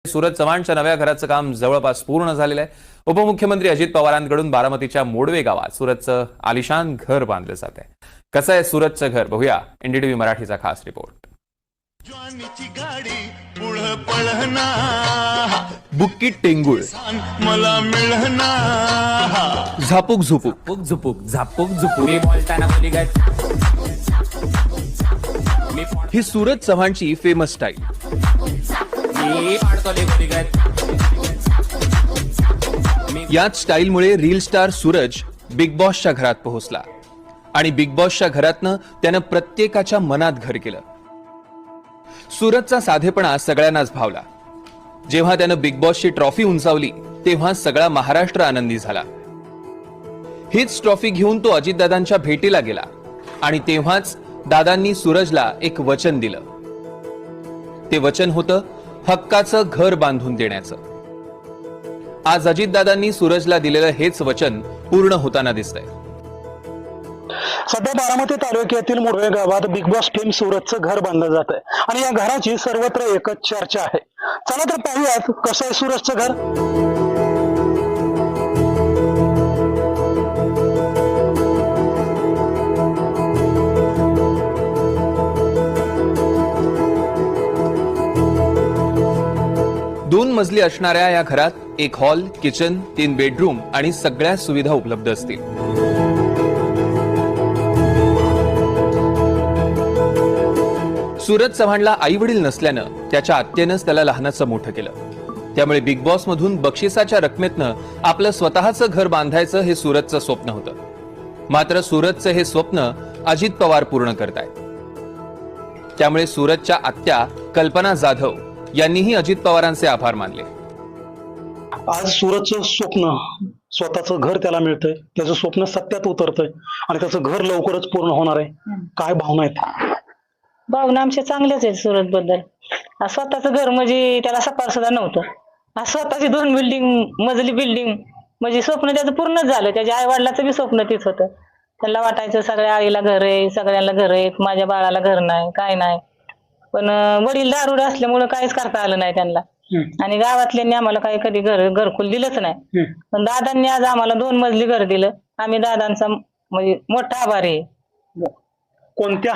सूरज चव्हाणच्या नव्या घराचं काम जवळपास पूर्ण झालेलं आहे। उपमुख्यमंत्री अजित पवारांकडून बारामतीच्या मोडवे गावात सूरजचं आलिशान घर बांधलं जात आहे। कसं आहे सूरजचं घर बघूया एनडीटीव्ही मराठीचा खास रिपोर्ट। बुक्की टेंगुळ मला मिळना झापूक झुपूक झुपूक झुपूक झापूक झुपूक मी बोलताना बोली गत ही सूरज चव्हाणची फेमस स्टाईल। मी पाडतो बोली गत याच स्टाईलमुळे रील स्टार सूरज बिग बॉसच्या घरात पोहोचला आणि बिग बॉसच्या घरातनं त्यानं प्रत्येकाच्या मनात घर केलं। सूरजचा साधेपणा सगळ्यांनाच भावला। जेव्हा त्यानं बिग बॉसची ट्रॉफी उंचावली तेव्हा सगळा महाराष्ट्र आनंदी झाला। हीच ट्रॉफी घेऊन तो अजितदादांच्या भेटीला गेला आणि तेव्हाच दादांनी सूरजला एक वचन दिलं। ते वचन होतं हक्काचं घर बांधून देण्याचं। आज अजितदादांनी सूरजला दिलेलं हेच वचन पूर्ण होताना दिसतंय। सध्या बारामती तालुक्यातील मोडवे गावात बिग बॉस फेम सूरजचं घर बांधलं जात आहे आणि या घराची सर्वत्र एकच चर्चा आहे। चला तर पाहूयात कसं आहे सूरजचं घर। दोन मजली असणाऱ्या या घरात एक हॉल, किचन, 3 बेडरूम आणि सगळ्या सुविधा उपलब्ध असतील। सूरज चव्हाणला आई वडील नसल्यानं त्याच्या आत्यानंच त्याला लहानाचं मोठं केलं। त्यामुळे बिग बॉस मधून बक्षिसाच्या रकमेतनं आपलं स्वतःचं घर बांधायचं हे सूरजचं स्वप्न होतं। मात्र सूरजचं हे स्वप्न अजित पवार पूर्ण करतायत। त्यामुळे सूरजच्या आत्या कल्पना जाधव यांनीही अजित पवारांचे आभार मानले। आज सूरजचं स्वप्न स्वतःचं घर त्याला मिळतंय, त्याचं स्वप्न सत्यात उतरतंय आणि त्याचं घर लवकरच पूर्ण होणार आहे। काय भावना आहेत? भावना आमच्या चांगल्याच आहेत सूरज बद्दल। स्वतःचं घर म्हणजे त्याला सपार सुद्धा नव्हतं। स्वतःची 2 मजली बिल्डिंग म्हणजे स्वप्न त्याचं पूर्णच झालं। त्याच्या आई वडिलाचं बी स्वप्न तीच होतं। त्यांना वाटायचं सगळ्या आईला घर आहे, सगळ्यांना घर आहे, माझ्या बाळाला घर नाही, काय नाही। पण वडील दारुडे असल्यामुळे काहीच करता आलं नाही त्यांना आणि गावातल्यांनी आम्हाला काही कधी घरकुल दिलंच नाही। पण दादांनी आज आम्हाला 2 मजली घर दिलं। आम्ही दादांचा म्हणजे मोठा आभारी आहे। कोणत्या